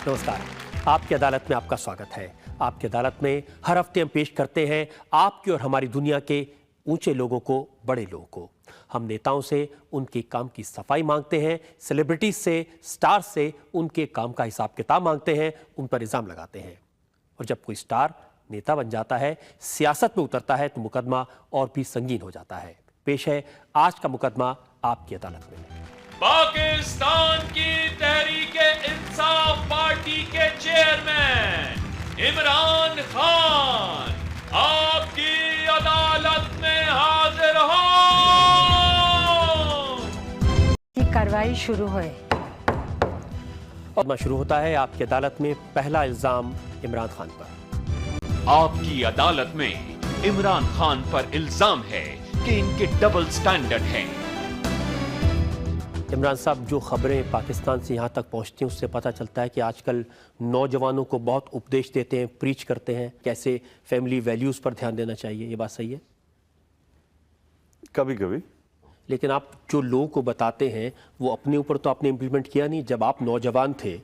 नमस्कार, आपकी अदालत में आपका स्वागत है। आपकी अदालत में हर हफ्ते हम पेश करते हैं आपकी और हमारी दुनिया के ऊंचे लोगों को, बड़े लोगों को। हम नेताओं से उनके काम की सफाई मांगते हैं, सेलिब्रिटीज से, स्टार से उनके काम का हिसाब किताब मांगते हैं, उन पर इल्जाम लगाते हैं। और जब कोई स्टार नेता बन जाता है, सियासत में उतरता है, तो मुकदमा और भी संगीन हो जाता है। पेश है आज का मुकदमा आपकी अदालत में। पाकिस्तान की तहरीक-ए-इंसाफ पार्टी के चेयरमैन इमरान खान आपकी अदालत में हाजिर हो। कार्रवाई शुरू हुई। मुकदमा शुरू होता है आपकी अदालत में। पहला इल्जाम इमरान खान पर। आपकी अदालत में इमरान खान पर इल्जाम है कि इनके डबल स्टैंडर्ड हैं। इमरान साहब, जो खबरें पाकिस्तान से यहाँ तक पहुँचती हैं उससे पता चलता है कि आजकल नौजवानों को बहुत उपदेश देते हैं, प्रीच करते हैं कैसे फैमिली वैल्यूज़ पर ध्यान देना चाहिए। ये बात सही है? कभी कभी। लेकिन आप जो लोगों को बताते हैं वो अपने ऊपर तो आपने इम्प्लीमेंट किया नहीं। जब आप नौजवान थे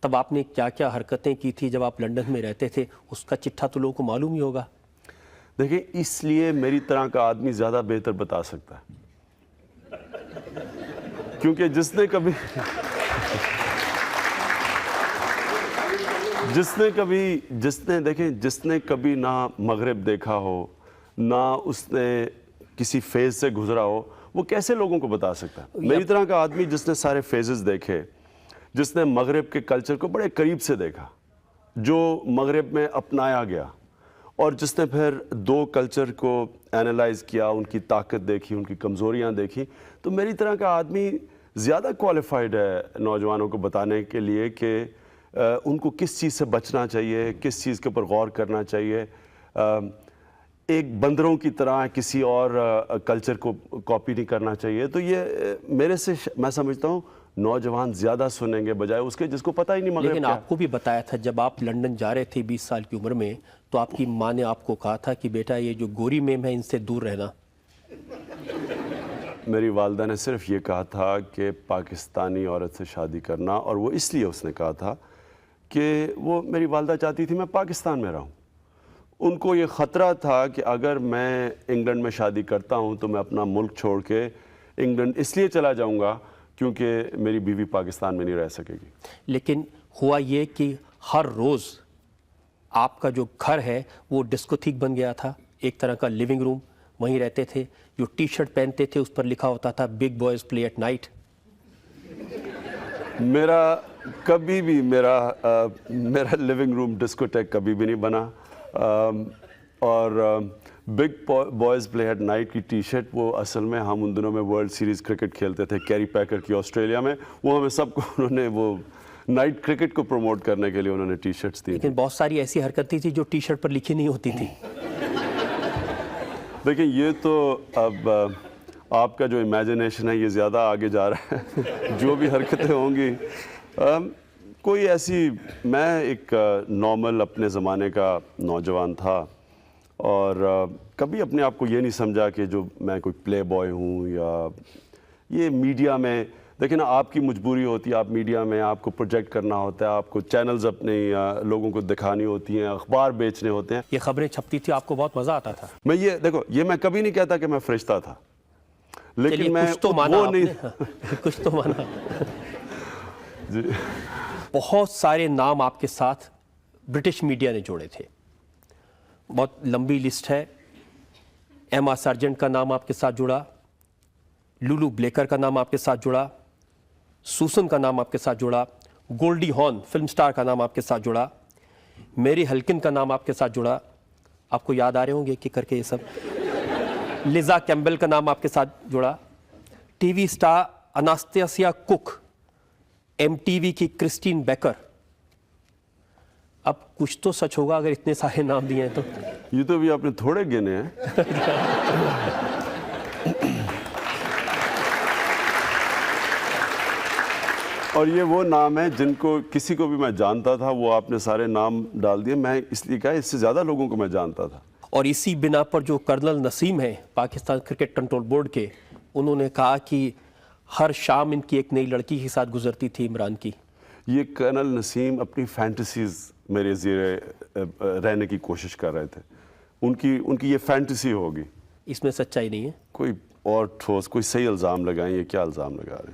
तब आपने क्या क्या हरकतें की थी, जब आप लंदन में रहते थे, उसका चिट्ठा तो लोगों को मालूम ही होगा। देखिए, इसलिए मेरी तरह का आदमी ज़्यादा बेहतर बता सकता है, क्योंकि जिसने कभी ना मगरिब देखा हो, ना उसने किसी फेज से गुजरा हो, वो कैसे लोगों को बता सकता है। मेरी तरह का आदमी जिसने सारे फेजेस देखे, जिसने मगरिब के कल्चर को बड़े करीब से देखा, जो मगरिब में अपनाया गया, और जिसने फिर दो कल्चर को एनालाइज किया, उनकी ताकत देखी, उनकी कमज़ोरियाँ देखी, तो मेरी तरह का आदमी ज़्यादा क्वालिफाइड है नौजवानों को बताने के लिए कि उनको किस चीज़ से बचना चाहिए, किस चीज़ के ऊपर गौर करना चाहिए। एक बंदरों की तरह किसी और कल्चर को कॉपी नहीं करना चाहिए। तो ये मेरे से मैं समझता हूँ नौजवान ज़्यादा सुनेंगे बजाय उसके जिसको पता ही नहीं मगरिब लेकिन क्या। आपको भी बताया था जब आप लंदन जा रहे थे 20 साल की उम्र में, तो आपकी माँ ने आपको कहा था कि बेटा ये जो गोरी मेम है इनसे दूर रहना। मेरी वालदा ने सिर्फ ये कहा था कि पाकिस्तानी औरत से शादी करना, और वो इसलिए उसने कहा था कि वो मेरी वालदा चाहती थी मैं पाकिस्तान में रहूं। उनको ये ख़तरा था कि अगर मैं इंग्लैंड में शादी करता हूं तो मैं अपना मुल्क छोड़ के इंग्लैंड इसलिए चला जाऊंगा क्योंकि मेरी बीवी पाकिस्तान में नहीं रह सकेगी। लेकिन हुआ ये कि हर रोज़ आपका जो घर है वो डिस्कोथीक बन गया था, एक तरह का लिविंग रूम। वहीं रहते थे, जो टी शर्ट पहनते थे उस पर लिखा होता था big boys play at night. मेरा कभी भी मेरा लिविंग रूम डिस्कोटेक कभी भी नहीं बना। और big boys play at night की टी शर्ट, वो असल में हम उन दिनों में वर्ल्ड सीरीज़ क्रिकेट खेलते थे कैरी पैकर की ऑस्ट्रेलिया में, वो हमें सबको उन्होंने वो नाइट क्रिकेट को प्रमोट करने के लिए उन्होंने टी शर्ट्स दी। लेकिन बहुत सारी ऐसी हरकतें थी जो टी शर्ट पर लिखी नहीं होती थी। देखिए, ये तो अब आपका जो इमेजिनेशन है ये ज़्यादा आगे जा रहा है। जो भी हरकतें होंगी, कोई ऐसी, मैं एक नॉर्मल अपने ज़माने का नौजवान था और कभी अपने आप को ये नहीं समझा कि जो मैं कोई प्ले बॉय हूँ या ये मीडिया में। देखिए ना, आपकी मजबूरी होती है, आप मीडिया में आपको प्रोजेक्ट करना होता है, आपको चैनल्स अपने लोगों को दिखानी होती हैं, अखबार बेचने होते हैं। ये खबरें छपती थी, आपको बहुत मज़ा आता था। मैं ये मैं कभी नहीं कहता कि मैं फरिश्ता था, लेकिन मैं कुछ तो माना वो नहीं कुछ तो माना। जी। बहुत सारे नाम आपके साथ ब्रिटिश मीडिया ने जोड़े थे, बहुत लंबी लिस्ट है। एमा सार्जेंट का नाम आपके साथ जुड़ा, लुलू ब्लेकर का नाम आपके साथ जुड़ा, सूसन का नाम आपके साथ जुड़ा, गोल्डी हॉर्न फिल्म स्टार का नाम आपके साथ जुड़ा, मेरी हल्किन का नाम आपके साथ जुड़ा। आपको याद आ रहे होंगे कि करके ये सब। लिजा कैम्बल का नाम आपके साथ जुड़ा, टीवी स्टार अनास्टेसिया कुक, एमटीवी की क्रिस्टीन बेकर। अब कुछ तो सच होगा अगर इतने सारे नाम दिए हैं तो। ये तो भी आपने थोड़े गिने हैं। और ये वो नाम है जिनको किसी को भी मैं जानता था, वो आपने सारे नाम डाल दिए। मैं इसलिए कहा, इससे ज़्यादा लोगों को मैं जानता था। और इसी बिना पर जो कर्नल नसीम हैं पाकिस्तान क्रिकेट कंट्रोल बोर्ड के, उन्होंने कहा कि हर शाम इनकी एक नई लड़की के साथ गुजरती थी इमरान की। یہ کرنل نسیم اپنی فینٹیسیز میرے زیر رہنے کی کوشش کر رہے تھے. ان کی یہ فینٹیسی ہوگی. اس میں سچائی نہیں ہے. کوئی اور ٹھوس کوئی صحیح الزام لگائیں. یہ کیا الزام لگا رہے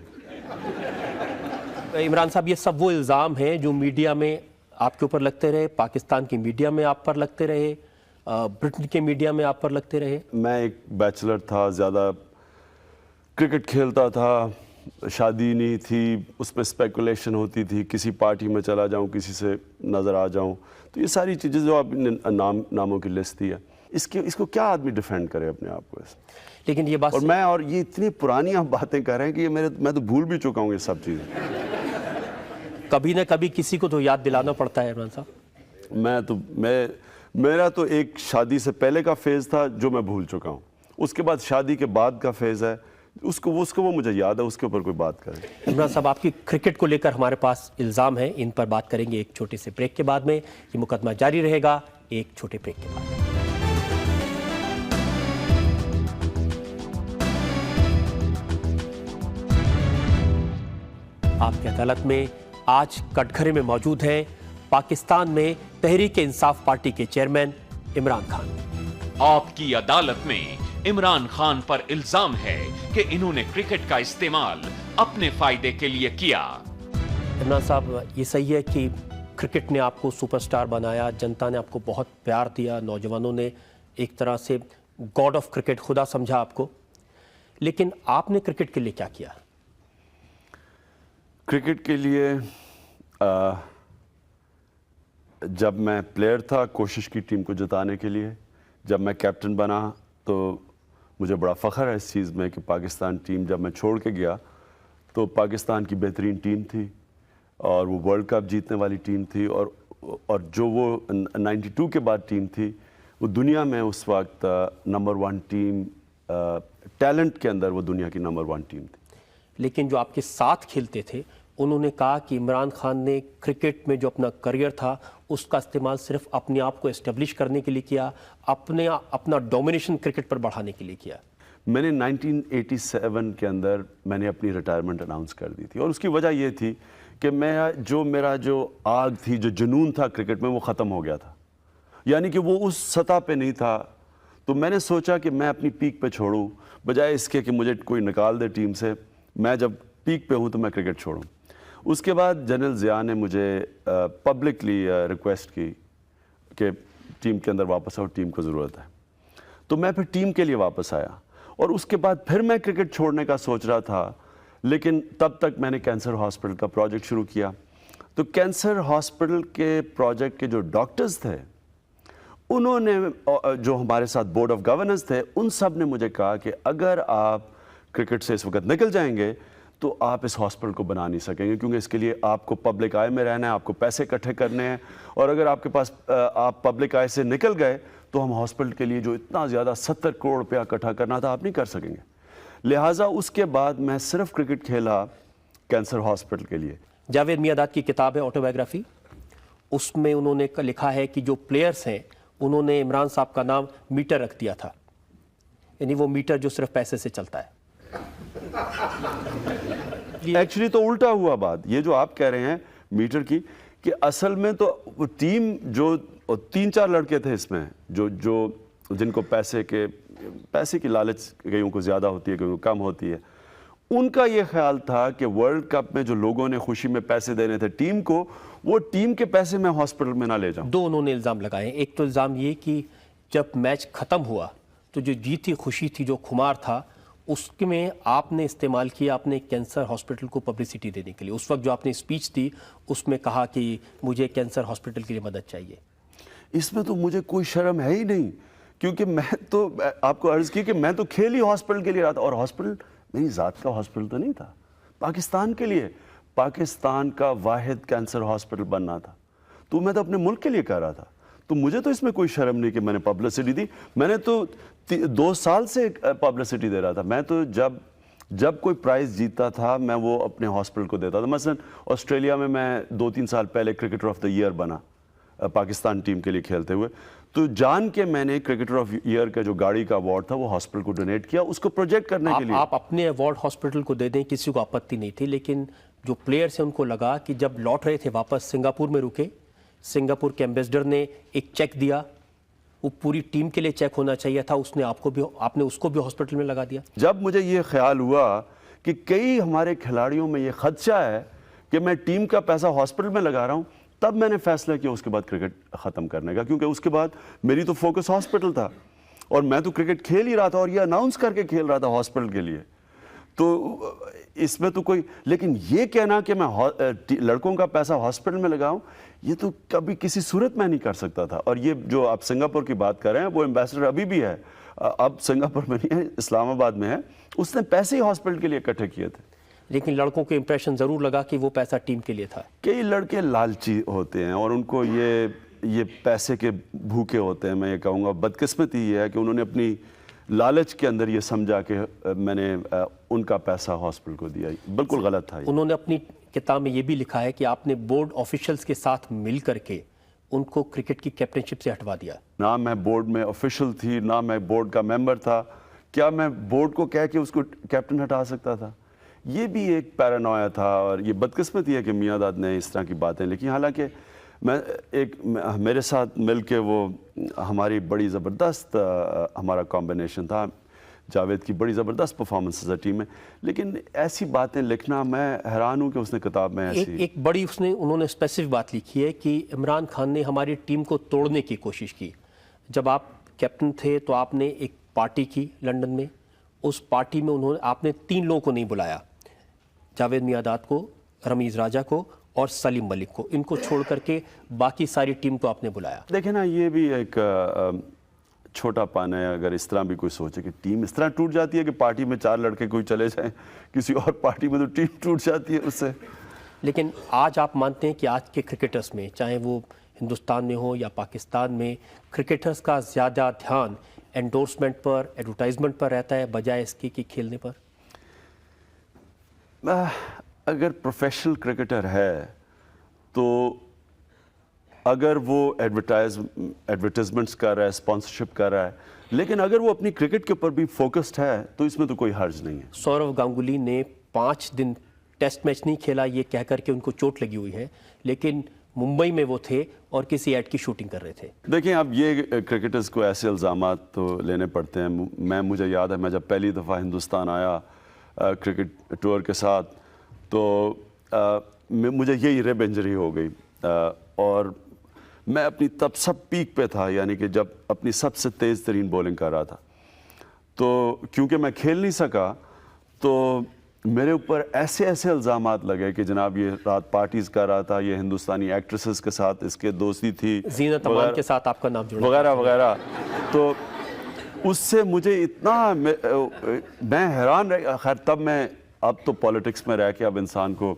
ہیں؟ عمران صاحب، یہ سب وہ الزام ہیں جو میڈیا میں آپ کے اوپر لگتے رہے، پاکستان کی میڈیا میں آپ پر لگتے رہے، برٹن کے میڈیا میں آپ پر لگتے رہے. میں ایک بیچلر تھا، زیادہ کرکٹ کھیلتا تھا، شادی نہیں تھی، اس میں اسپیکولیشن ہوتی تھی، کسی پارٹی میں چلا جاؤں، کسی سے نظر آ جاؤں. تو یہ ساری چیزیں جو آپ نے ناموں کی لسٹ دی ہے، اس کو کیا آدمی ڈیفینڈ کرے اپنے آپ کو. لیکن یہ بات اور یہ اتنی پرانی آپ باتیں کر رہے ہیں کہ میں تو بھول بھی چکا ہوں یہ سب چیزیں. کبھی نہ کبھی کسی کو تو یاد دلانا پڑتا ہے عمران صاحب. میرا تو ایک شادی سے پہلے کا فیز تھا جو میں بھول چکا ہوں. اس کے بعد شادی کے بعد کا فیز ہے، اس کو وہ مجھے یاد ہے. اس کے اوپر کوئی بات کرے. عمران صاحب، آپ کی کرکٹ کو لے کر ہمارے پاس الزام ہیں، ان پر بات کریں گے ایک چھوٹے سے بریک کے بعد میں. یہ مقدمہ جاری رہے گا ایک چھوٹے بریک کے بعد. آپ کی عدالت میں آج کٹگھرے میں موجود ہیں پاکستان میں تحریک انصاف پارٹی کے چیئرمین عمران خان. آپ کی عدالت میں عمران خان پر الزام ہے کہ انہوں نے کرکٹ کا استعمال اپنے فائدے کے لیے کیا. عمران صاحب، یہ صحیح ہے کہ کرکٹ نے آپ کو سپر سٹار بنایا، جنتا نے آپ کو بہت پیار دیا، نوجوانوں نے ایک طرح سے گاڈ آف کرکٹ، خدا سمجھا آپ کو، لیکن آپ نے کرکٹ کے لیے کیا کیا؟ کرکٹ کے لیے جب میں پلیئر تھا کوشش کی ٹیم کو جتانے کے لیے. جب میں کیپٹن بنا تو مجھے بڑا فخر ہے اس چیز میں کہ پاکستان ٹیم جب میں چھوڑ کے گیا تو پاکستان کی بہترین ٹیم تھی اور وہ ورلڈ کپ جیتنے والی ٹیم تھی. اور جو وہ 92 کے بعد ٹیم تھی وہ دنیا میں اس وقت نمبر 1 ٹیم، ٹیلنٹ کے اندر وہ دنیا کی نمبر 1 ٹیم تھی. لیکن جو آپ کے ساتھ کھیلتے تھے انہوں نے کہا کہ عمران خان نے کرکٹ میں جو اپنا کریئر تھا اس کا استعمال صرف اپنے آپ کو اسٹیبلش کرنے کے لیے کیا، اپنا ڈومینیشن کرکٹ پر بڑھانے کے لیے کیا. میں نے 1987 کے اندر میں نے اپنی ریٹائرمنٹ اناؤنس کر دی تھی اور اس کی وجہ یہ تھی کہ میرا جو آگ تھی، جو جنون تھا کرکٹ میں، وہ ختم ہو گیا تھا. یعنی کہ وہ اس سطح پہ نہیں تھا. تو میں نے سوچا کہ میں اپنی پیک پہ چھوڑوں بجائے اس کے کہ مجھے کوئی نکال دے ٹیم سے. میں جب پیک پہ ہوں تو میں کرکٹ چھوڑوں. اس کے بعد جنرل ضیاء نے مجھے پبلکلی ریکویسٹ کی کہ ٹیم کے اندر واپس آؤ، ٹیم کو ضرورت ہے. تو میں پھر ٹیم کے لیے واپس آیا اور اس کے بعد پھر میں کرکٹ چھوڑنے کا سوچ رہا تھا، لیکن تب تک میں نے کینسر ہاسپٹل کا پروجیکٹ شروع کیا. تو کینسر ہاسپٹل کے پروجیکٹ کے جو ڈاکٹرز تھے انہوں نے، جو ہمارے ساتھ بورڈ آف گورننس تھے، ان سب نے مجھے کہا کہ اگر آپ کرکٹ سے اس وقت نکل جائیں گے تو آپ اس ہاسپٹل کو بنا نہیں سکیں گے، کیونکہ اس کے لیے آپ کو پبلک آئی میں رہنا ہے، آپ کو پیسے اکٹھے کرنے ہیں، اور اگر آپ کے پاس آپ پبلک آئی سے نکل گئے تو ہم ہاسپٹل کے لیے جو اتنا زیادہ 70 کروڑ روپیہ اکٹھا کرنا تھا آپ نہیں کر سکیں گے. لہٰذا اس کے بعد میں صرف کرکٹ کھیلا کینسر ہاسپٹل کے لیے. جاوید میاں کی کتاب ہے آٹوبایوگرافی، اس میں انہوں نے لکھا ہے کہ جو پلیئرز ہیں انہوں نے عمران صاحب کا نام میٹر رکھ دیا تھا، یعنی وہ میٹر جو صرف پیسے سے چلتا ہے. ایکچولی تو الٹا ہوا بات یہ جو آپ کہہ رہے ہیں میٹر کی، کہ اصل میں تو وہ ٹیم جو 3-4 لڑکے تھے اس میں جو جن کو پیسے کی لالچ کئیوں کو زیادہ ہوتی ہے کئیوں کو کم ہوتی ہے، ان کا یہ خیال تھا کہ ورلڈ کپ میں جو لوگوں نے خوشی میں پیسے دینے تھے ٹیم کو، وہ ٹیم کے پیسے میں ہاسپٹل میں نہ لے جاؤں. 2 انہوں نے الزام لگائے ہیں. ایک تو الزام یہ کہ جب میچ ختم ہوا تو جو جیتی خوشی تھی، جو خمار تھا، اس میں آپ نے استعمال کیا اپنے کینسر ہاسپٹل کو پبلسٹی دینے کے لیے. اس وقت جو آپ نے اسپیچ دی اس میں کہا کہ مجھے کینسر ہاسپٹل کے لیے مدد چاہیے. اس میں تو مجھے کوئی شرم ہے ہی نہیں، کیونکہ میں تو آپ کو عرض کی کہ میں تو کھیل ہی ہاسپٹل کے لیے رہا تھا، اور ہاسپٹل میری ذات کا ہاسپٹل تو نہیں تھا، پاکستان کے لیے، پاکستان کا واحد کینسر ہاسپٹل بننا تھا. تو میں تو اپنے ملک کے لیے کر رہا تھا. تو مجھے تو اس میں کوئی شرم نہیں کہ میں نے پبلسٹی دی. میں نے تو 2 سال سے پبلسٹی دے رہا تھا. میں تو جب کوئی پرائز جیتتا تھا میں وہ اپنے ہاسپٹل کو دیتا تھا. مثلا آسٹریلیا میں 2-3 سال پہلے کرکٹر آف دا ایئر بنا پاکستان ٹیم کے لیے کھیلتے ہوئے. تو جان کے میں نے کرکٹر آف ایئر کا جو گاڑی کا ایوارڈ تھا وہ ہاسپٹل کو ڈونیٹ کیا، اس کو پروجیکٹ کرنے کے لیے. آپ اپنے ایوارڈ ہاسپٹل کو دے دیں، کسی کو آپتی نہیں تھی، لیکن जो प्लेयर्स हैं उनको लगा कि जब लौट रहे थे वापस सिंगापुर में रुके, सिंगापुर के एम्बेसडर ने एक चेक दिया, वो पूरी टीम के लिए चेक होना चाहिए था, आपने उसको भी हॉस्पिटल में लगा दिया। जब मुझे ये ख्याल हुआ कि कई हमारे खिलाड़ियों में ये खदशा है कि मैं टीम का पैसा हॉस्पिटल में लगा रहा हूँ, तब मैंने फैसला किया उसके बाद क्रिकेट ख़त्म करने का, क्योंकि उसके बाद मेरी तो फोकस हॉस्पिटल था और मैं तो क्रिकेट खेल ही रहा था और ये अनाउंस करके खेल रहा था हॉस्पिटल के लिए। तो इसमें तो कोई, लेकिन ये कहना कि मैं लड़कों का पैसा हॉस्पिटल में लगाऊं, ये तो कभी किसी सूरत में नहीं कर सकता था। और ये जो आप सिंगापुर की बात कर रहे हैं, वो एम्बेसडर अभी भी है, अब सिंगापुर में नहीं है, इस्लामाबाद में है, उसने पैसे ही हॉस्पिटल के लिए इकट्ठे किए थे। लेकिन लड़कों को इंप्रेशन ज़रूर लगा कि वो पैसा टीम के लिए था। कई लड़के लालची होते हैं और उनको ये पैसे के भूखे होते हैं। मैं ये कहूँगा बदकिस्मती ये है कि उन्होंने अपनी लालच के अंदर ये समझा कि मैंने उनका पैसा हॉस्पिटल को दिया, बिल्कुल गलत था। उन्होंने अपनी किताब में ये भी लिखा है कि आपने बोर्ड ऑफिशियल्स के साथ मिल करके उनको क्रिकेट की कैप्टनशिप से हटवा दिया। ना मैं बोर्ड में ऑफिशियल थी, ना मैं बोर्ड का मेंबर था, क्या मैं बोर्ड को कह के उसको कैप्टन हटा सकता था? ये भी एक पैरानोया था और ये बदकिस्मती है कि मियां दाद ने इस तरह की बातें लिखी। हालांकि मेरे साथ मिल के वो हमारी बड़ी ज़बरदस्त हमारा कॉम्बिनेशन था, जावेद की बड़ी ज़बरदस्त परफॉर्मेंस है टीम में, लेकिन ऐसी बातें लिखना, मैं हैरान हूँ कि उसने किताब में ऐसी एक बड़ी उन्होंने स्पेसिफिक बात लिखी है कि इमरान खान ने हमारी टीम को तोड़ने की कोशिश की। जब आप कैप्टन थे तो आपने एक पार्टी की लंदन में, उस पार्टी में आपने 3 लोगों को नहीं बुलाया, जावेद मियांदाद को, रमीज़ राजा को और सलीम मलिक को, इनको छोड़ करके बाकी सारी टीम को आपने बुलाया। देखें ना, ये भी एक छोटा पान है अगर इस तरह भी कोई सोचे कि टीम इस तरह टूट जाती है कि पार्टी में 4 लड़के कोई चले जाएं, किसी और पार्टी में तो टीम टूट जाती है उससे। लेकिन आज आप मानते हैं कि आज के क्रिकेटर्स में, चाहे वो हिंदुस्तान में हो या पाकिस्तान में, क्रिकेटर्स का ज़्यादा ध्यान एंडोर्समेंट पर, एडवर्टाइजमेंट पर रहता है बजाय इसके कि खेलने पर? अगर प्रोफेशनल क्रिकेटर है तो अगर वो एडवर्टाइजमेंट्स कर रहा है, स्पॉन्सरशिप कर रहा है, लेकिन अगर वो अपनी क्रिकेट के ऊपर भी फोकस्ड है तो इसमें तो कोई हर्ज नहीं है। सौरव गांगुली ने 5 दिन टेस्ट मैच नहीं खेला ये कह करके उनको चोट लगी हुई है, लेकिन मुंबई में वो थे और किसी ऐड की शूटिंग कर रहे थे। देखिए, अब ये क्रिकेटर्स को ऐसे इल्ज़ामात तो लेने पड़ते हैं। मुझे याद है, मैं जब पहली दफ़ा हिंदुस्तान आया क्रिकेट टूर के साथ, तो मुझे यही रिब इंजरी हो गई और मैं अपनी तब सब पीक पे था, यानी कि जब अपनी सबसे तेज़ तरीन बॉलिंग कर रहा था। तो क्योंकि मैं खेल नहीं सका तो मेरे ऊपर ऐसे इल्ज़ामात लगे कि जनाब ये रात पार्टीज़ कर रहा था, ये हिंदुस्तानी एक्ट्रेसेस के साथ इसके दोस्ती थी, ज़ीनत अमान के साथ आपका नाम जुड़ा, वगैरह वगैरह। तो उससे मुझे इतना मैं हैरान रह, खैर तब मैं, अब तो पॉलिटिक्स में रह के अब इंसान को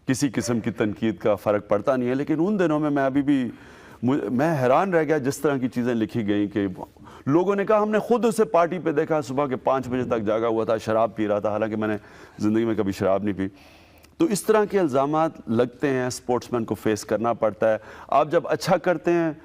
किसी किस्म की तनकीद का फ़र्क पड़ता नहीं है, लेकिन उन दिनों में मैं अभी भी मैं हैरान रह गया जिस तरह की चीज़ें लिखी गई कि लोगों ने कहा हमने खुद उसे पार्टी पे देखा, सुबह के 5 बजे तक जागा हुआ था, शराब पी रहा था, हालांकि मैंने ज़िंदगी में कभी शराब नहीं पी। तो इस तरह के इल्ज़ामात लगते हैं, स्पोर्ट्समैन को फेस करना पड़ता है। आप जब अच्छा करते हैं,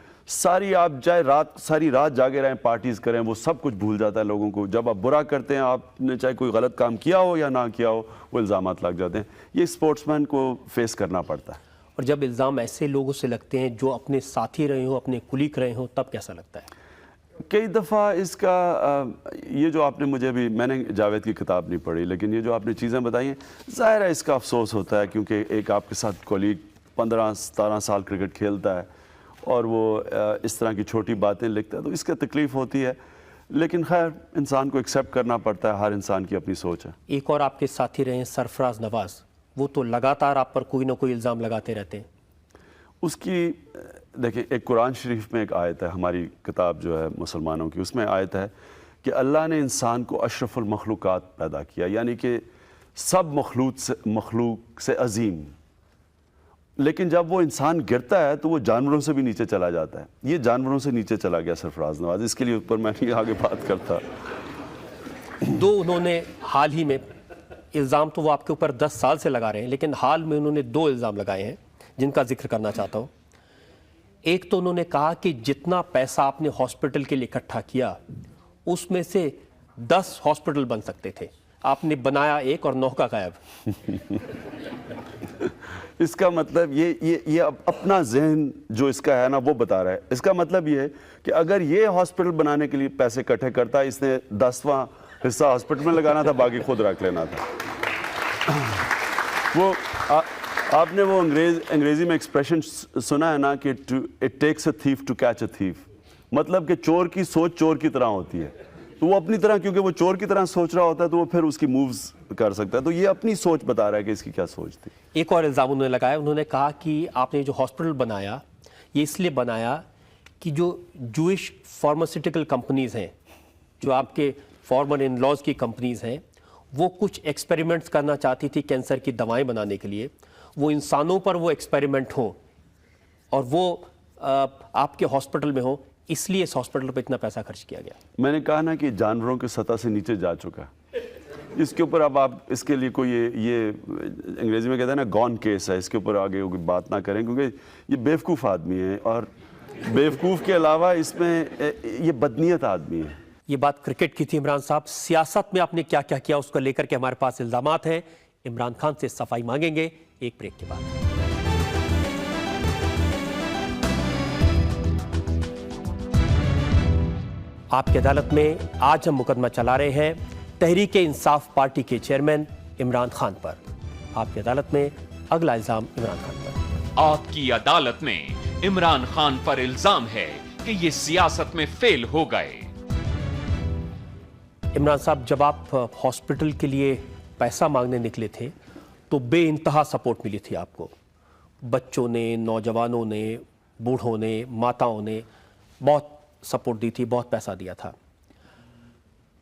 आप चाहे सारी रात जागे रहें, पार्टीज़ करें, वो सब कुछ भूल जाता है लोगों को। जब आप बुरा करते हैं, आपने चाहे कोई गलत काम किया हो या ना किया हो, वो इल्ज़ामात लग जाते हैं। ये स्पोर्ट्समैन को फेस करना पड़ता है। और जब इल्ज़ाम ऐसे लोगों से लगते हैं जो अपने साथी रहे हो, अपने कुलीग रहे हो, तब कैसा लगता है? कई दफ़ा इसका ये जो आपने मुझे भी, मैंने जावेद की किताब नहीं पढ़ी, लेकिन ये जो आपने चीज़ें बताई हैं, ज़ाहिर है इसका अफसोस होता है, क्योंकि एक आपके साथ कोलीग 15-17 साल क्रिकेट खेलता है और वो इस तरह की छोटी बातें लिखता है, तो इसका तकलीफ़ होती है। लेकिन खैर, इंसान को एक्सेप्ट करना पड़ता है, हर इंसान की अपनी सोच है। एक और आपके साथी रहे हैं सरफराज नवाज़, वो तो लगातार आप पर कोई ना कोई इल्ज़ाम लगाते रहते हैं। उसकी देखिए, एक कुरान शरीफ में एक आयत है, हमारी किताब जो है मुसलमानों की, उसमें आयत है कि अल्लाह ने इंसान को अशरफुल मखलूक़ात पैदा किया, यानी कि सब मखलूक से अजीम। लेकिन जब वो इंसान गिरता है तो वो जानवरों से भी नीचे चला जाता है। ये जानवरों से नीचे चला गया सरफराज नवाज, इसके लिए ऊपर मैं नहीं आगे बात करता। उन्होंने हाल ही में इल्ज़ाम, तो वो आपके ऊपर 10 साल से लगा रहे हैं, लेकिन हाल में उन्होंने 2 इल्ज़ाम लगाए हैं जिनका जिक्र करना चाहता हूँ। एक तो उन्होंने कहा कि जितना पैसा आपने हॉस्पिटल के लिए इकट्ठा किया, उसमें से 10 हॉस्पिटल बन सकते थे आपने बनाया एक और 9 का गायब। इसका मतलब ये अपना जहन जो इसका है ना वो बता रहा है। इसका मतलब ये है कि अगर ये हॉस्पिटल बनाने के लिए पैसे इकट्ठे करता, इसने 10वां हिस्सा हॉस्पिटल में लगाना था, बाकी खुद रख लेना था। वो आपने वो अंग्रेजी में एक्सप्रेशन सुना है ना कि it takes a thief to catch a thief, मतलब कि चोर की सोच चोर की तरह होती है। तो वो अपनी तरह, क्योंकि वो चोर की तरह सोच रहा होता है तो वो फिर उसकी मूव्स कर सकता है। तो ये अपनी सोच बता रहा है कि इसकी क्या सोच थी। एक और इल्ज़ाम उन्होंने लगाया, उन्होंने कहा कि आपने जो हॉस्पिटल बनाया ये इसलिए बनाया कि जो जूइश फार्मास्यूटिकल कंपनीज़ हैं, जो आपके फॉर्मर इन लॉज की कंपनीज़ हैं, वो कुछ एक्सपेरिमेंट्स करना चाहती थी कैंसर की दवाएं बनाने के लिए। वो इंसानों पर वो एक्सपेरिमेंट हों और वो आपके हॉस्पिटल में हो, इसलिए इस हॉस्पिटल पर इतना पैसा खर्च किया गया। मैंने कहा ना कि जानवरों की सतह से नीचे जा चुका। इसके ऊपर अब आप इसके लिए कोई ये अंग्रेजी में कहते हैं ना गॉन केस है, इसके ऊपर आगे कोई बात ना करें, क्योंकि ये बेवकूफ़ आदमी है और बेवकूफ़ के अलावा इसमें ये बदनीयत आदमी है। ये बात क्रिकेट की थी। इमरान साहब, सियासत में आपने क्या क्या किया उसको लेकर के हमारे पास इल्जामात हैं। इमरान खान से सफाई मांगेंगे एक ब्रेक के बाद। आपकी अदालत में आज हम मुकदमा चला रहे हैं तहरीक इंसाफ पार्टी के चेयरमैन इमरान खान पर। आपकी अदालत में अगला इल्जाम इमरान खान पर। आपकी अदालत में इमरान खान पर इल्जाम है कि ये सियासत में फेल हो गए। इमरान साहब, जब आप हॉस्पिटल के लिए पैसा मांगने निकले थे तो बेइंतहा सपोर्ट मिली थी आपको। बच्चों ने, नौजवानों ने, बूढ़ों ने, माताओं ने बहुत सपोर्ट दी थी, बहुत पैसा दिया था।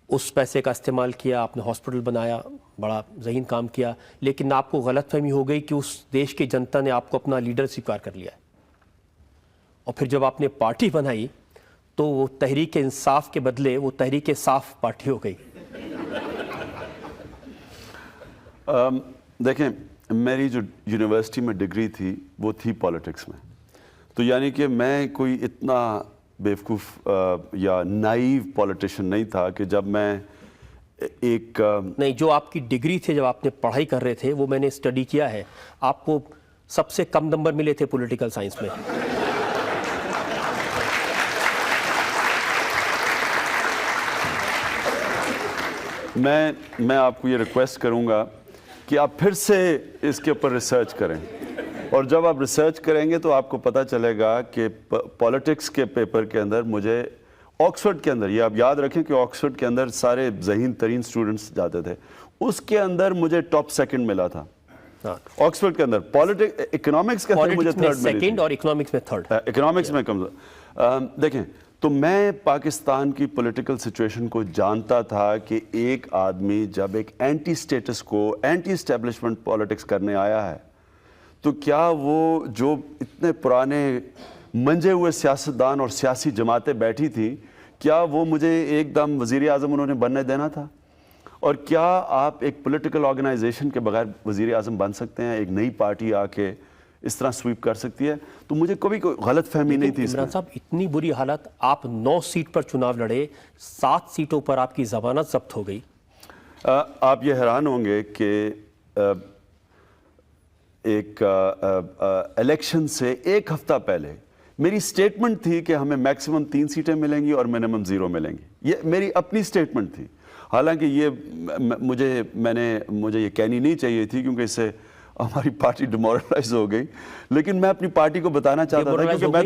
उस पैसे का इस्तेमाल किया, आपने हॉस्पिटल बनाया, बड़ा ज़हीन काम किया, लेकिन आपको गलतफहमी हो गई कि उस देश की जनता ने आपको अपना लीडर स्वीकार कर लिया। और फिर जब आपने पार्टी बनाई तो वो तहरीक इंसाफ के बदले वो तहरीक साफ पार्टी हो गई। देखें, मेरी जो यूनिवर्सिटी में डिग्री थी वो थी पॉलिटिक्स में, तो यानी कि मैं कोई इतना बेवकूफ़ या नाइव पॉलिटिशियन नहीं था कि जब मैं एक नहीं, जो आपकी डिग्री थे, जब आपने पढ़ाई कर रहे थे, वो मैंने स्टडी किया है, आपको सबसे कम नंबर मिले थे पॉलिटिकल साइंस में। मैं आपको ये रिक्वेस्ट करूंगा कि आप फिर से इसके ऊपर रिसर्च करें, और जब आप रिसर्च करेंगे तो आपको पता चलेगा कि पॉलिटिक्स के पेपर के अंदर मुझे ऑक्सफोर्ड के अंदर, ये आप याद रखें कि ऑक्सफोर्ड के अंदर सारे ज़हीन तरीन स्टूडेंट्स जाते थे, उसके अंदर मुझे टॉप सेकंड मिला था। ऑक्सफोर्ड के अंदर पॉलिटिक्स, इकोनॉमिक्स के अंदर मुझे थर्ड सेकंड और इकोनॉमिक्स में थर्ड। इकोनॉमिक्स में कम। देखें, तो मैं पाकिस्तान की पॉलिटिकल सिचुएशन को जानता था कि एक आदमी जब एक एंटी स्टेटस को, एंटी एस्टेब्लिशमेंट पॉलिटिक्स करने आया है, तो क्या वो जो इतने पुराने मंजे हुए सियासतदान और सियासी जमातें बैठी थी, क्या वो मुझे एकदम वज़ीर आज़म उन्होंने बनने देना था? और क्या आप एक पॉलिटिकल ऑर्गेनाइजेशन के बगैर वज़ीर आज़म बन सकते हैं? एक नई पार्टी आके इस तरह स्वीप कर सकती है? तो मुझे कभी कोई गलत फहमी नहीं थी। इमरान साहब, इतनी बुरी हालत, आप 9 सीट पर चुनाव लड़े, 7 सीटों पर आपकी जमानत जब्त हो गई। आप ये हैरान होंगे कि एक इलेक्शन से एक हफ्ता पहले मेरी स्टेटमेंट थी कि हमें मैक्सिमम 3 सीटें मिलेंगी और मिनिमम 0 मिलेंगी। ये मेरी अपनी स्टेटमेंट थी। हालांकि ये मुझे ये कहनी नहीं चाहिए थी, क्योंकि इससे हमारी पार्टी डिमोरलाइज हो गई, लेकिन मैं अपनी पार्टी को बताना चाहता था, क्योंकि मैं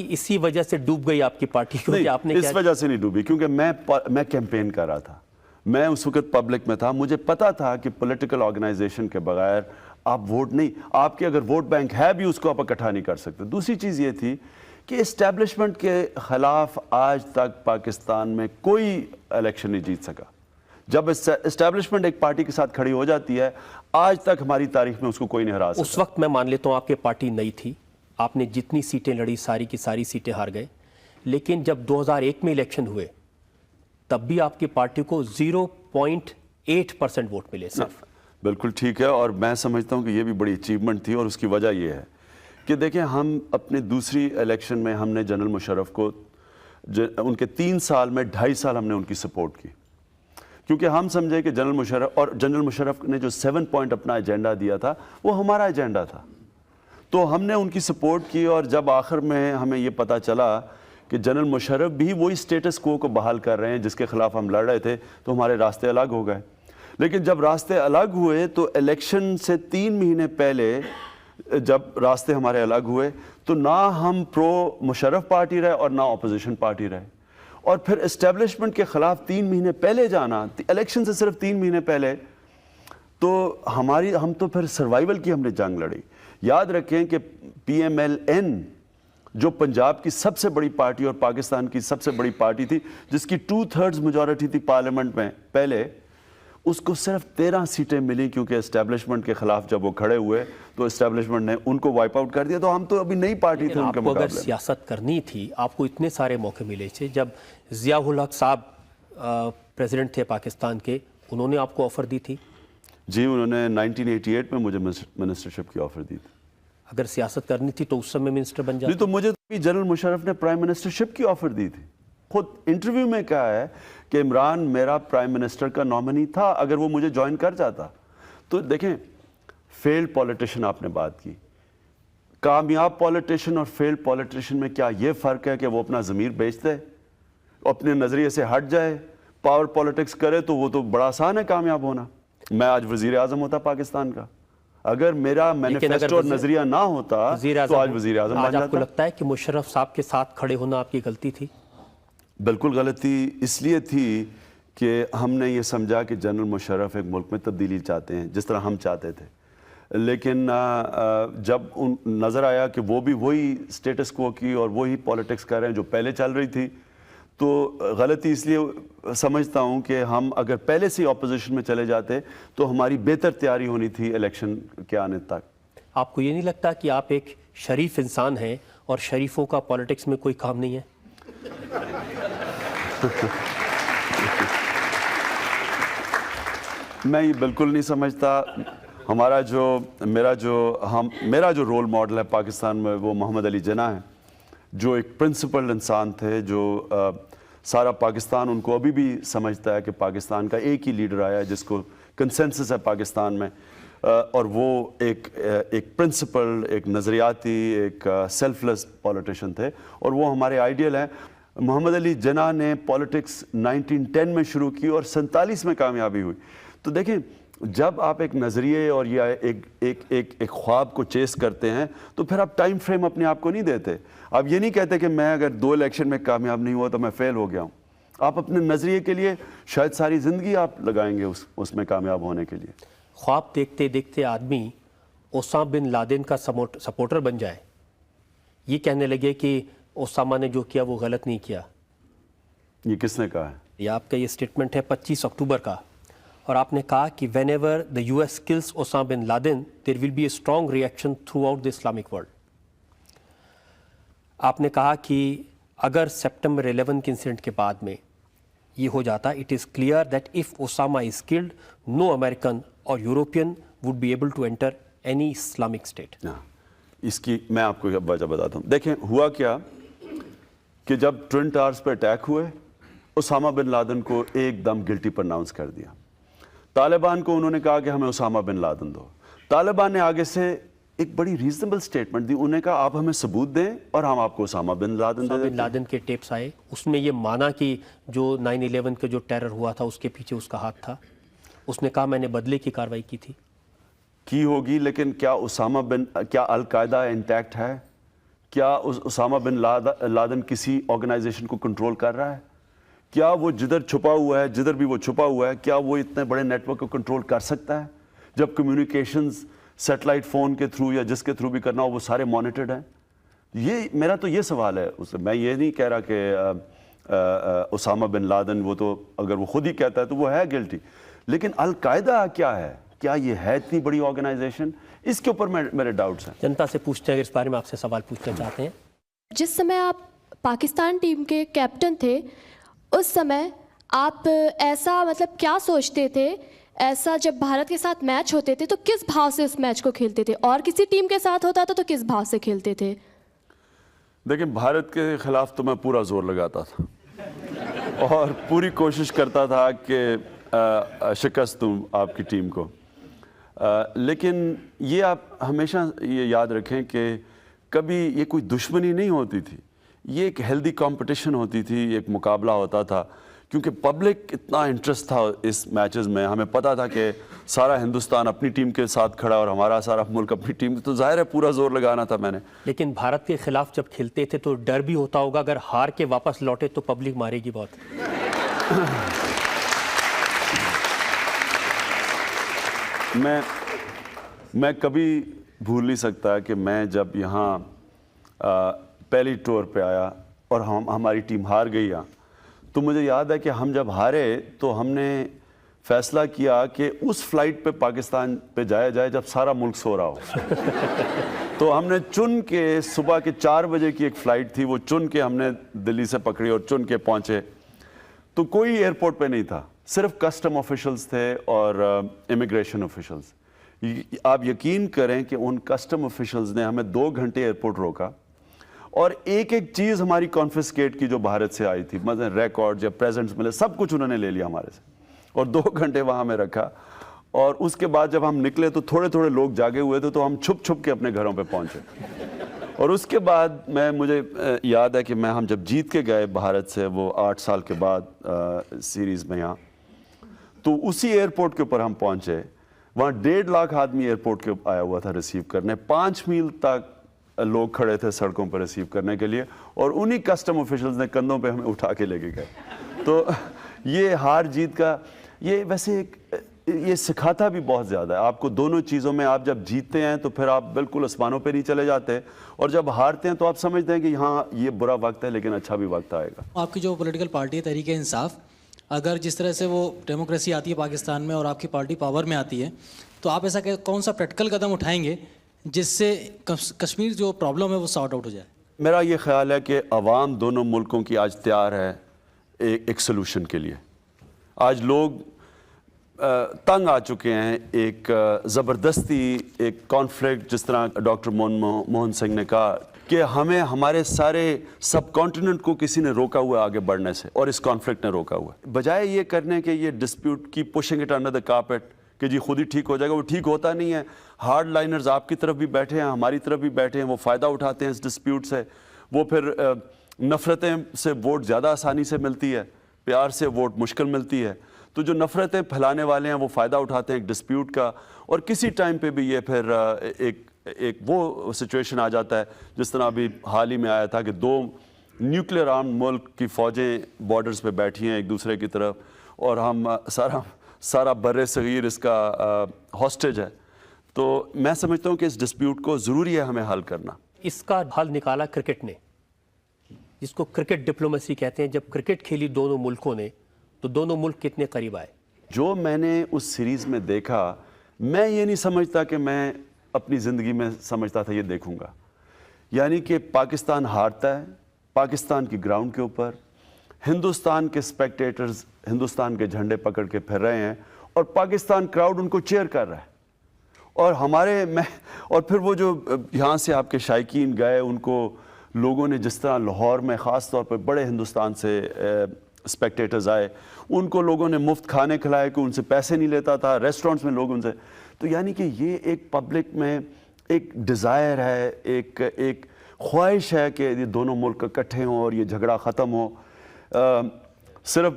इसी वजह से डूब गई आपकी पार्टी, क्योंकि आपने इस वजह से नहीं डूबी, क्योंकि मैं कैंपेन कर रहा था, मैं उस वक्त पब्लिक में था, मुझे पता था कि पॉलिटिकल ऑर्गेनाइजेशन के बगैर आप वोट नहीं, आपके अगर वोट बैंक है भी उसको आप इकट्ठा नहीं कर सकते। दूसरी चीज़ ये थी कि एस्टेब्लिशमेंट के खिलाफ आज तक पाकिस्तान में कोई इलेक्शन नहीं जीत सका। जब एस्टेब्लिशमेंट एक पार्टी के साथ खड़ी हो जाती है, आज तक हमारी तारीख में उसको कोई नहीं हरा सका। उस वक्त मैं मान लेता हूँ आपकी पार्टी नई थी, आपने जितनी सीटें लड़ी सारी की सारी सीटें हार गए, लेकिन जब 2001 में इलेक्शन हुए तब भी आपकी पार्टी को 0.8% वोट मिले सिर्फ। बिल्कुल ठीक है, और मैं समझता हूँ कि ये भी बड़ी अचीवमेंट थी, और उसकी वजह ये है कि देखें, हम अपने दूसरी इलेक्शन में हमने जनरल मुशर्रफ को उनके 3 साल में 2.5 साल हमने उनकी सपोर्ट की, کیونکہ ہم سمجھے کہ جنرل مشرف نے جو 7 پوائنٹ اپنا ایجنڈا دیا تھا وہ ہمارا ایجنڈا تھا، تو ہم نے ان کی سپورٹ کی. اور جب آخر میں ہمیں یہ پتہ چلا کہ جنرل مشرف بھی وہی سٹیٹس کو بحال کر رہے ہیں جس کے خلاف ہم لڑ رہے تھے، تو ہمارے راستے الگ ہو گئے. لیکن جب راستے الگ ہوئے تو الیکشن سے 3 مہینے پہلے جب راستے ہمارے الگ ہوئے تو نہ ہم پرو مشرف پارٹی رہے اور نہ اپوزیشن پارٹی رہے. اور پھر اسٹیبلشمنٹ کے خلاف 3 مہینے پہلے جانا، الیکشن سے صرف 3 مہینے پہلے، تو ہم تو پھر سروائیول کی ہم نے جنگ لڑی. یاد رکھیں کہ پی ایم ایل این جو پنجاب کی سب سے بڑی پارٹی اور پاکستان کی سب سے بڑی پارٹی تھی، جس کی 2/3 میجورٹی تھی پارلیمنٹ میں پہلے، اس کو صرف 13 سیٹیں ملی کیونکہ اسٹیبلشمنٹ کے خلاف جب وہ کھڑے ہوئے تو اسٹیبلشمنٹ نے ان کو وائپ آؤٹ کر دیا. تو ہم تو ابھی نئی پارٹی تھے ان کے آپ کو اگر مقابلے. سیاست کرنی تھی، آپ کو اتنے سارے موقع ملے تھے. جب ضیاء الحق صاحب پریزیڈنٹ تھے پاکستان کے، انہوں نے آپ کو آفر دی تھی؟ جی، انہوں نے 1988 میں مجھے منسٹرشپ کی آفر دی تھی. اگر سیاست کرنی تھی تو اس سمے منسٹر بن جاتے. تو مجھے تو جنرل مشرف نے پرائم منسٹرشپ کی آفر دی تھی. خود انٹرویو میں کہا ہے کہ عمران میرا پرائم منسٹر کا نامنی تھا اگر وہ مجھے جوائن کر جاتا. تو دیکھیں، فیلڈ پولیٹیشن آپ نے بات کی. کامیاب پولیٹیشین اور فیلڈ پولیٹیشین میں کیا یہ فرق ہے کہ وہ اپنا ضمیر بیچ دے، اپنے نظریے سے ہٹ جائے، پاور پولیٹکس کرے؟ تو وہ تو بڑا آسان ہے کامیاب ہونا. میں آج وزیر اعظم ہوتا پاکستان کا، اگر میرا مینیفیسٹو اور نظریہ نہ ہوتا تو آج وزیر اعظم بن جاتا. آپ کو لگتا ہے کہ مشرف صاحب کے ساتھ کھڑے ہونا آپ کی غلطی تھی؟ بالکل غلطی اس لیے تھی کہ ہم نے یہ سمجھا کہ جنرل مشرف ایک ملک میں تبدیلی چاہتے ہیں جس طرح ہم چاہتے تھے. لیکن جب نظر آیا کہ وہ بھی وہی سٹیٹس کو کی اور وہی پولیٹکس کر رہے ہیں جو پہلے چل رہی تھی، تو غلطی اس لیے سمجھتا ہوں کہ ہم اگر پہلے سے اپوزیشن میں چلے جاتے تو ہماری بہتر تیاری ہونی تھی الیکشن کے آنے تک. آپ کو یہ نہیں لگتا کہ آپ ایک شریف انسان ہیں اور شریفوں کا پولیٹکس میں کوئی کام نہیں ہے؟ میں یہ بالکل نہیں سمجھتا. میرا جو رول ماڈل ہے پاکستان میں وہ محمد علی جناح ہے، جو ایک پرنسپلڈ انسان تھے، جو سارا پاکستان ان کو ابھی بھی سمجھتا ہے کہ پاکستان کا ایک ہی لیڈر آیا ہے جس کو کنسنسس ہے پاکستان میں. اور وہ ایک پرنسپلڈ، ایک نظریاتی، ایک سیلف لیس پولیٹیشین تھے اور وہ ہمارے آئیڈیل ہیں. محمد علی جناح نے پولیٹکس 1910 میں شروع کی اور 47 میں کامیابی ہوئی. تو دیکھیں، جب آپ ایک نظریے اور یا ایک خواب کو چیس کرتے ہیں تو پھر آپ ٹائم فریم اپنے آپ کو نہیں دیتے. آپ یہ نہیں کہتے کہ میں اگر 2 الیکشن میں کامیاب نہیں ہوا تو میں فیل ہو گیا ہوں. آپ اپنے نظریے کے لیے شاید ساری زندگی آپ لگائیں گے اس میں کامیاب ہونے کے لیے. خواب دیکھتے دیکھتے آدمی اسامہ بن لادن کا سپورٹر بن جائے، یہ کہنے لگے کہ اسامہ نے جو کیا وہ غلط نہیں کیا. یہ کس نے کہا ہے؟ یہ آپ کا یہ سٹیٹمنٹ ہے 25 اکتوبر کا، اور آپ نے کہا کہ whenever the U S kills Osama bin Laden there will be a strong reaction throughout the Islamic world. آپ نے کہا کہ اگر سپٹمبر 11 کے انسیڈنٹ کے بعد میں یہ ہو جاتا، it is clear that if Osama is killed no American اور European would be able to enter any Islamic state. اس کی میں آپ کو وجہ بتاتا ہوں. دیکھیں ہوا کیا کہ جب ٹوئن ٹاورز پہ اٹیک ہوئے، اسامہ بن لادن کو ایک دم گلٹی پرناؤنس کر دیا. طالبان کو انہوں نے کہا کہ ہمیں اسامہ بن لادن دو. طالبان نے آگے سے ایک بڑی ریزنبل سٹیٹمنٹ دی. انہوں نے کہا آپ ہمیں ثبوت دیں اور ہم آپ کو اسامہ بن لادن دے دیتے ہیں. بن لادن کے ٹیپس آئے، اس میں یہ مانا کہ جو 9/11 کے جو ٹیرر ہوا تھا اس کے پیچھے اس کا ہاتھ تھا. اس نے کہا میں نے بدلے کی کارروائی کی تھی. کی ہوگی، لیکن کیا کیا القاعدہ انٹیکٹ ہے؟ کیا اسامہ بن لادن کسی آرگنائزیشن کو کنٹرول کر رہا ہے؟ کیا وہ جدھر چھپا ہوا ہے، جدھر بھی وہ چھپا ہوا ہے، کیا وہ اتنے بڑے نیٹ ورک کو کنٹرول کر سکتا ہے جب کمیونیکیشنز سیٹلائٹ فون کے تھرو یا جس کے تھرو بھی کرنا ہو وہ سارے مانیٹرڈ ہیں؟ میرا تو یہ سوال ہے. میں یہ نہیں کہہ رہا کہ اسامہ بن لادن وہ تو اگر وہ خود ہی کہتا ہے تو وہ ہے گلٹی، لیکن القاعدہ کیا ہے؟ کیا یہ ہے اتنی بڑی آرگنائزیشن؟ اس کے اوپر میرے ڈاؤٹس ہیں. جنتا سے پوچھتے ہیں، اگر اس بارے میں آپ سے سوال پوچھنا چاہتے ہیں. جس سمے آپ پاکستان ٹیم کے کیپٹن تھے اس سمے آپ ایسا کیا سوچتے تھے؟ ایسا جب بھارت کے ساتھ میچ ہوتے تھے تو کس بھاؤ سے اس میچ کو کھیلتے تھے، اور کسی ٹیم کے ساتھ ہوتا تھا تو کس بھاؤ سے کھیلتے تھے؟ دیکھیں، بھارت کے خلاف تو میں پورا زور لگاتا تھا اور پوری کوشش کرتا تھا کہ شکست دوں آپ کی ٹیم کو، لیکن یہ آپ ہمیشہ یہ یاد رکھیں کہ کبھی یہ کوئی دشمنی نہیں ہوتی تھی، یہ ایک ہیلدی کمپٹیشن ہوتی تھی، ایک مقابلہ ہوتا تھا، کیونکہ پبلک اتنا انٹرسٹ تھا اس میچز میں، ہمیں پتہ تھا کہ سارا ہندوستان اپنی ٹیم کے ساتھ کھڑا اور ہمارا سارا ملک اپنی ٹیم، تو ظاہر ہے پورا زور لگانا تھا میں نے۔ لیکن بھارت کے خلاف جب کھیلتے تھے تو ڈر بھی ہوتا ہوگا اگر ہار کے واپس لوٹے تو پبلک مارے گی بہت۔ میں کبھی بھول نہیں سکتا کہ میں جب یہاں پہلی ٹور پہ آیا اور ہماری ٹیم ہار گئی، تو مجھے یاد ہے کہ ہم جب ہارے تو ہم نے فیصلہ کیا کہ اس فلائٹ پہ پاکستان پہ جایا جائے جب سارا ملک سو رہا ہو۔ تو ہم نے چن کے صبح کے 4 بجے کی ایک فلائٹ تھی، وہ چن کے ہم نے دلی سے پکڑی اور چن کے پہنچے۔ تو کوئی ایئرپورٹ پہ نہیں تھا، صرف کسٹم آفیشلز تھے اور امیگریشن آفیشلز۔ آپ یقین کریں کہ ان کسٹم آفیشلز نے ہمیں 2 گھنٹے ایئرپورٹ روکا اور ایک ایک چیز ہماری کانفسکیٹ کی جو بھارت سے آئی تھی، مثلا ریکارڈ یا پریزنٹس ملے، سب کچھ انہوں نے لے لیا ہمارے سے اور 2 گھنٹے وہاں میں رکھا۔ اور اس کے بعد جب ہم نکلے تو تھوڑے تھوڑے لوگ جاگے ہوئے تھے، تو ہم چھپ چھپ کے اپنے گھروں پہ پہنچے۔ اور اس کے بعد مجھے یاد ہے کہ ہم جب جیت کے گئے بھارت سے، وہ 8 سال کے بعد سیریز میں یہاں، تو اسی ایئرپورٹ کے اوپر ہم پہنچے، وہاں 1.5 لاکھ آدمی ایئرپورٹ کے آیا ہوا تھا ریسیو کرنے، 5 میل تک لوگ کھڑے تھے سڑکوں پر ریسیو کرنے کے لیے، اور انہی کسٹم آفیشلز نے کندھوں پہ ہمیں اٹھا کے لے کے گئے۔ تو یہ ہار جیت کا یہ ویسے یہ سکھاتا بھی بہت زیادہ ہے آپ کو دونوں چیزوں میں۔ آپ جب جیتتے ہیں تو پھر آپ بالکل آسمانوں پہ نہیں چلے جاتے، اور جب ہارتے ہیں تو آپ سمجھتے ہیں کہ ہاں یہ برا وقت ہے لیکن اچھا بھی وقت آئے گا۔ آپ کی جو پولیٹیکل پارٹی ہے تحریک انصاف، اگر جس طرح سے وہ ڈیموکریسی آتی ہے پاکستان میں اور آپ کی پارٹی پاور میں آتی ہے، تو آپ ایسا کون سا پریکٹیکل قدم اٹھائیں گے جس سے کشمیر جو پرابلم ہے وہ سارٹ آؤٹ ہو جائے؟ میرا یہ خیال ہے کہ عوام دونوں ملکوں کی آج تیار ہے ایک سلوشن کے لیے۔ آج لوگ تنگ آ چکے ہیں ایک زبردستی ایک کانفلکٹ، جس طرح ڈاکٹر موہن سنگھ نے کہا کہ ہمارے سارے سب کانٹیننٹ کو کسی نے روکا ہوا ہے آگے بڑھنے سے، اور اس کانفلکٹ نے روکا ہوا ہے۔ بجائے یہ کرنے کہ یہ ڈسپیوٹ کی pushing it under the carpet کہ جی خود ہی ٹھیک ہو جائے گا، وہ ٹھیک ہوتا نہیں ہے۔ ہارڈ لائنرز آپ کی طرف بھی بیٹھے ہیں، ہماری طرف بھی بیٹھے ہیں، وہ فائدہ اٹھاتے ہیں اس ڈسپیوٹ سے۔ وہ پھر نفرتیں سے ووٹ زیادہ آسانی سے ملتی ہے، پیار سے ووٹ مشکل ملتی ہے۔ تو جو نفرتیں پھیلانے والے ہیں وہ فائدہ اٹھاتے ہیں ایک ڈسپیوٹ کا، اور کسی ٹائم پہ بھی یہ پھر ایک وہ سچویشن آ جاتا ہے جس طرح ابھی حال ہی میں آیا تھا کہ 2 نیوکلیئر آرم ملک کی فوجیں بارڈرز پہ بیٹھی ہیں ایک دوسرے کی طرف، اور ہم سارا بر صغیر اس کا ہاسٹیج ہے۔ تو میں سمجھتا ہوں کہ اس ڈسپیوٹ کو ضروری ہے ہمیں حل کرنا۔ اس کا حل نکالا کرکٹ نے، جس کو کرکٹ ڈپلومیسی کہتے ہیں۔ جب کرکٹ کھیلی دونوں ملکوں نے تو دونوں ملک کتنے قریب آئے؟ جو میں نے اس سیریز میں دیکھا، میں یہ نہیں سمجھتا کہ میں اپنی زندگی میں سمجھتا تھا یہ دیکھوں گا۔ یعنی کہ پاکستان ہارتا ہے پاکستان کی گراؤنڈ کے اوپر، ہندوستان کے اسپیکٹیٹرز ہندوستان کے جھنڈے پکڑ کے پھر رہے ہیں، اور پاکستان کراؤڈ ان کو چیئر کر رہا ہے، اور اور پھر وہ جو یہاں سے آپ کے شائقین گئے، ان کو لوگوں نے جس طرح لاہور میں خاص طور پہ بڑے ہندوستان سے اسپیکٹیٹرز آئے، ان کو لوگوں نے مفت کھانے کھلائے، کہ ان سے پیسے نہیں لیتا تھا، ریسٹورنٹس میں لوگ ان سے۔ تو یعنی کہ یہ ایک پبلک میں ایک ڈیزائر ہے، ایک خواہش ہے کہ یہ دونوں ملک اکٹھے ہوں اور یہ جھگڑا ختم ہو۔ صرف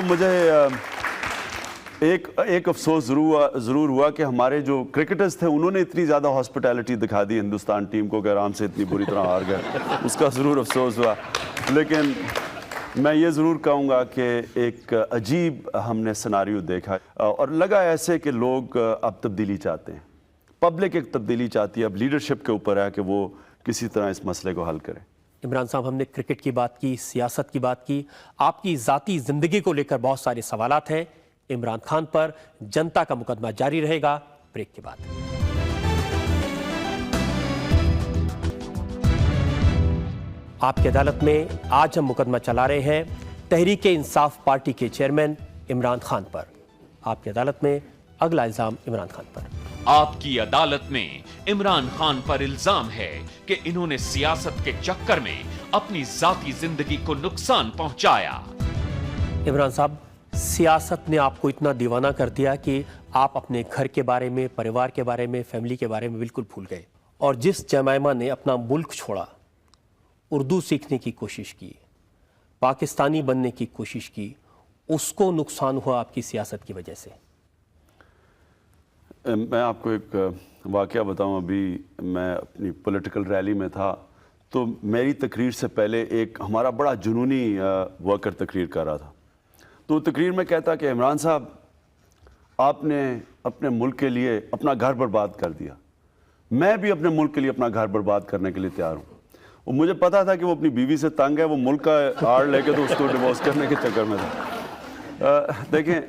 مجھے ایک افسوس ضرور ہوا کہ ہمارے جو کرکٹرز تھے انہوں نے اتنی زیادہ ہاسپٹیلٹی دکھا دی ہندوستان ٹیم کو کہ آرام سے اتنی بری طرح ہار گئے، اس کا ضرور افسوس ہوا۔ لیکن میں یہ ضرور کہوں گا کہ ایک عجیب ہم نے سناریو دیکھا، اور لگا ایسے کہ لوگ اب تبدیلی چاہتے ہیں، پبلک ایک تبدیلی چاہتی ہے، اب لیڈرشپ کے اوپر ہے کہ وہ کسی طرح اس مسئلے کو حل کرے۔ عمران صاحب، ہم نے کرکٹ کی بات کی، سیاست کی بات کی، آپ کی ذاتی زندگی کو لے کر بہت سارے سوالات ہیں۔ عمران خان پر جنتا کا مقدمہ جاری رہے گا بریک کے بعد۔ آپ کی عدالت میں آج ہم مقدمہ چلا رہے ہیں تحریک انصاف پارٹی کے چیئرمین عمران خان پر۔ آپ کی عدالت میں اگلا الزام عمران خان پر۔ आपकी अदालत में इमरान खान पर इल्जाम है कि इन्होंने सियासत के चक्कर में अपनी जाती जिंदगी को नुकसान पहुंचाया। इमरान साहब, सियासत ने आपको इतना दीवाना कर दिया कि आप अपने घर के बारे में, परिवार के बारे में, फैमिली के बारे में बिल्कुल भूल गए। और जिस जमाइमा ने अपना मुल्क छोड़ा, उर्दू सीखने की कोशिश की, पाकिस्तानी बनने की कोशिश की, उसको नुकसान हुआ आपकी सियासत की वजह से। मैं आपको एक वाक़या बताऊं। अभी मैं अपनी पॉलिटिकल रैली में था, तो मेरी तकरीर से पहले एक हमारा बड़ा जुनूनी वर्कर तकरीर कर रहा था। तो तकरीर में कहता कि इमरान साहब, आपने अपने मुल्क के लिए अपना घर बर्बाद कर दिया। मैं भी अपने मुल्क के लिए अपना घर बर्बाद करने के लिए तैयार हूँ। और मुझे पता था कि वो अपनी बीवी से तंग है, वो मुल्क का आड़ लेके तो उसको डिवोर्स करने के चक्कर में था। देखें,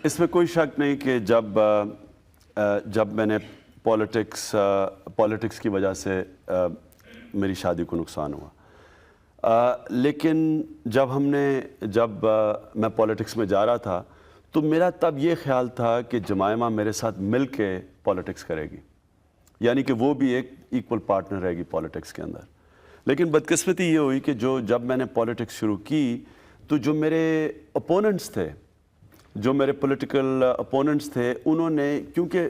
इसमें कोई शक नहीं कि जब मैंने पॉलिटिक्स की वजह से मेरी शादी को नुकसान हुआ। लेकिन जब मैं पॉलिटिक्स में जा रहा था, तो मेरा तब ये ख्याल था कि जमाइमा मेरे साथ मिल के पॉलिटिक्स करेगी, यानी कि वो भी एक इक्वल पार्टनर रहेगी पॉलिटिक्स के अंदर। लेकिन बदकिस्मती ये हुई कि जब मैंने पॉलिटिक्स शुरू की, तो जो मेरे अपोनेंट्स थे, जो मेरे पॉलिटिकल अपोनेंट्स थे, उन्होंने, क्योंकि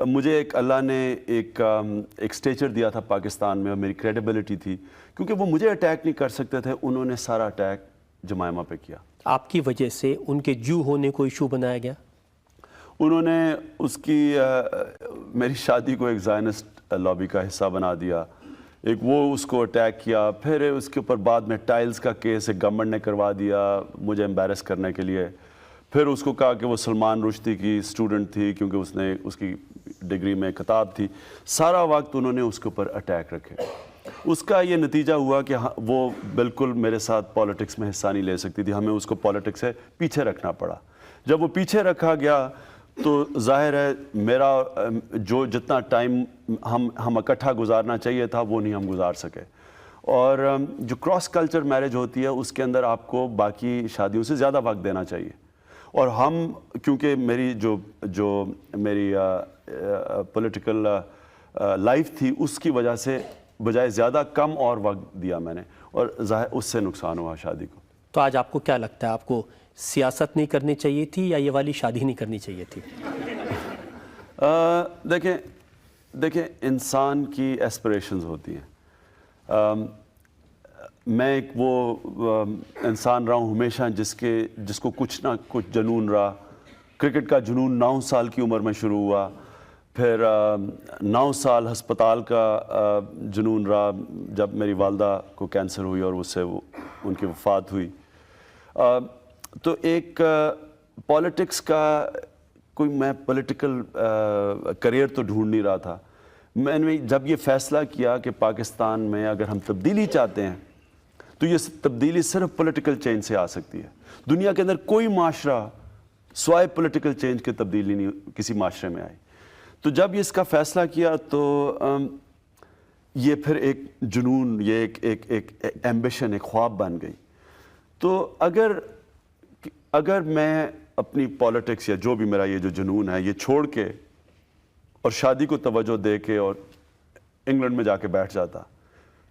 मुझे अल्लाह ने एक स्टेचर दिया था पाकिस्तान में और मेरी क्रेडिबिलिटी थी, क्योंकि वो मुझे अटैक नहीं कर सकते थे, उन्होंने सारा अटैक जमाइमा पे किया। आपकी वजह से उनके जू होने को इशू बनाया गया। उन्होंने मेरी शादी को एक ज़ायनिस्ट लॉबी का हिस्सा बना दिया। एक वो उसको अटैक किया, फिर उसके ऊपर बाद में टाइल्स का केस एक गवर्नमेंट ने करवा दिया मुझे एम्बैरस करने के लिए। फिर उसको कहा कि वो सलमान रुश्दी की स्टूडेंट थी, क्योंकि उसकी डिग्री में किताब थी। सारा वक्त उन्होंने उसके ऊपर अटैक रखे। उसका ये नतीजा हुआ कि वो बिल्कुल मेरे साथ पॉलिटिक्स में हिस्सा नहीं ले सकती थी। हमें उसको पॉलिटिक्स से पीछे रखना पड़ा। जब वो पीछे रखा गया, तो जाहिर है मेरा जितना टाइम हम इकट्ठा गुजारना चाहिए था, वो नहीं हम गुजार सके। और जो क्रॉस कल्चर मैरिज होती है, उसके अंदर आपको बाकी शादियों से ज़्यादा वक्त देना चाहिए। और क्योंकि मेरी जो मेरी पॉलिटिकल लाइफ थी, उसकी वजह से बजाय ज़्यादा कम और वक्त दिया मैंने, और जाहिर उससे नुकसान हुआ शादी को। तो आज आपको क्या लगता है, आपको सियासत नहीं करनी चाहिए थी या ये वाली शादी नहीं करनी चाहिए थी? देखें, इंसान की एस्पिरेशंस होती हैं। मैं एक वो इंसान रहा हूँ हमेशा जिसको कुछ ना कुछ जुनून रहा। क्रिकेट का जुनून 9 साल की उम्र में शुरू हुआ, फिर 9 साल हस्पताल का जुनून रहा जब मेरी वालदा को कैंसर हुई और उससे उनकी वफ़ात हुई। तो एक पॉलिटिक्स का मैं पॉलिटिकल करियर तो ढूंढ नहीं रहा था। मैंने जब ये फ़ैसला किया कि पाकिस्तान में अगर हम तब्दीली चाहते हैं, तो ये तब्दीली सिर्फ पॉलिटिकल चेंज से आ सकती है। दुनिया के अंदर कोई माशरा स्वाय पॉलिटिकल चेंज की तब्दीली नहीं किसी माशरे में आई। तो जब ये इसका फ़ैसला किया, तो ये फिर एक जुनून, ये एक एम्बिशन, एक ख्वाब बन गई। तो अगर मैं अपनी पॉलिटिक्स या जो भी मेरा ये जो जुनून है, ये छोड़ के और शादी को तवज्जो दे के और इंग्लैंड में जाके बैठ जाता,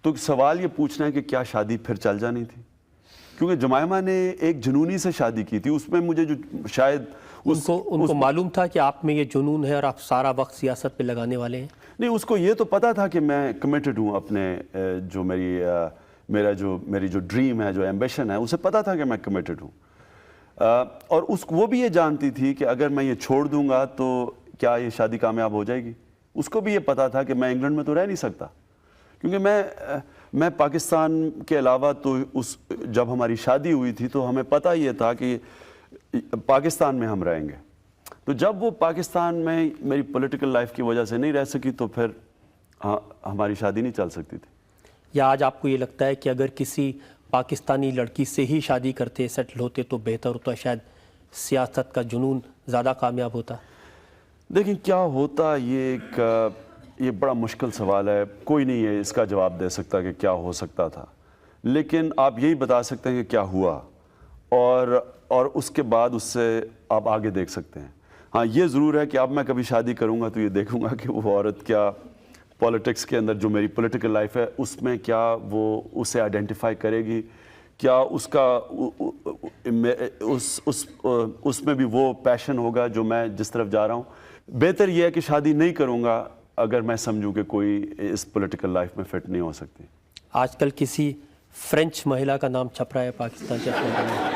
तो सवाल ये पूछना है कि क्या शादी फिर चल जानी थी? क्योंकि जमाइमा ने एक जुनूनी से शादी की थी, उसमें मुझे जो शायद उनको मालूम था कि आप में ये जुनून है और आप सारा वक्त सियासत पे लगाने वाले हैं। नहीं, उसको ये तो पता था कि मैं कमिटेड हूँ अपने जो मेरी जो ड्रीम है, जो एम्बिशन है, उसे पता था कि मैं कमिटेड हूँ। और वो भी ये जानती थी कि अगर मैं ये छोड़ दूंगा तो क्या ये शादी कामयाब हो जाएगी। उसको भी ये पता था कि मैं इंग्लैंड में तो रह नहीं सकता, क्योंकि मैं पाकिस्तान के अलावा तो जब हमारी शादी हुई थी तो हमें पता ये था कि पाकिस्तान में हम रहेंगे। तो जब वो पाकिस्तान में मेरी पॉलिटिकल लाइफ की वजह से नहीं रह सकी, तो फिर हमारी शादी नहीं चल सकती थी। या आज आपको ये लगता है कि अगर किसी पाकिस्तानी लड़की से ही शादी करते, सेटल होते, तो बेहतर होता, शायद सियासत का जुनून ज़्यादा कामयाब होता? देखिए, क्या होता, ये बड़ा मुश्किल सवाल है। कोई नहीं है इसका जवाब दे सकता कि क्या हो सकता था, लेकिन आप यही बता सकते हैं कि क्या हुआ, और उसके बाद उससे आप आगे देख सकते हैं। ہاں یہ ضرور ہے کہ اب میں کبھی شادی کروں گا تو یہ دیکھوں گا کہ وہ عورت کیا پولیٹکس کے اندر جو میری پولیٹیکل لائف ہے اس میں کیا وہ اسے آئیڈینٹیفائی کرے گی, کیا اس کا اس میں بھی وہ پیشن ہوگا جو میں جس طرف جا رہا ہوں. بہتر یہ ہے کہ شادی نہیں کروں گا اگر میں سمجھوں کہ کوئی اس پولیٹیکل لائف میں فٹ نہیں ہو سکتی. آج کل کسی فرینچ مہیلا کا نام چھپ رہا ہے پاکستان کے اخباروں میں.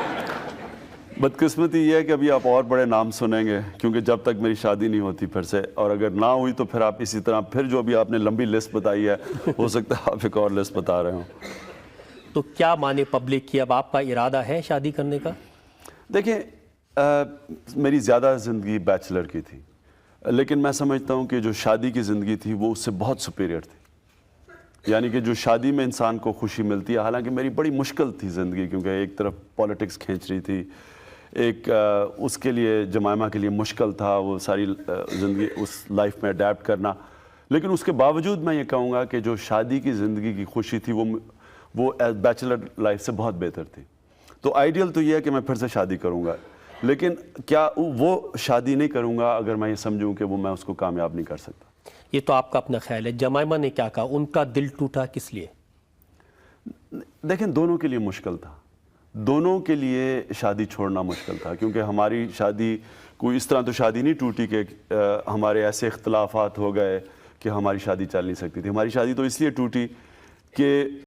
بدقسمتی یہ ہے کہ ابھی آپ اور بڑے نام سنیں گے, کیونکہ جب تک میری شادی نہیں ہوتی پھر سے, اور اگر نہ ہوئی تو پھر آپ اسی طرح پھر جو ابھی آپ نے لمبی لسٹ بتائی ہے ہو سکتا ہے آپ ایک اور لسٹ بتا رہے ہوں. تو کیا مانے پبلک کی, اب آپ کا ارادہ ہے شادی کرنے کا؟ دیکھیں میری زیادہ زندگی بیچلر کی تھی, لیکن میں سمجھتا ہوں کہ جو شادی کی زندگی تھی وہ اس سے بہت سپیریئر تھی. یعنی کہ جو شادی میں انسان کو خوشی ملتی ہے, حالانکہ میری بڑی مشکل تھی زندگی, کیونکہ ایک طرف پولیٹکس کھینچ رہی تھی, ایک اس کے لیے جمائمہ کے لیے مشکل تھا وہ ساری زندگی اس لائف میں اڈیپٹ کرنا, لیکن اس کے باوجود میں یہ کہوں گا کہ جو شادی کی زندگی کی خوشی تھی وہ بیچلر لائف سے بہت بہتر تھی. تو آئیڈیل تو یہ ہے کہ میں پھر سے شادی کروں گا, لیکن کیا وہ شادی نہیں کروں گا اگر میں یہ سمجھوں کہ وہ میں اس کو کامیاب نہیں کر سکتا. یہ تو آپ کا اپنا خیال ہے. جمائمہ نے کیا کہا, ان کا دل ٹوٹا کس لیے؟ دیکھیں دونوں کے لیے مشکل تھا, دونوں کے لیے شادی چھوڑنا مشکل تھا, کیونکہ ہماری شادی کوئی اس طرح تو شادی نہیں ٹوٹی کہ ہمارے ایسے اختلافات ہو گئے کہ ہماری شادی چل نہیں سکتی تھی. ہماری شادی تو اس لیے ٹوٹی کہ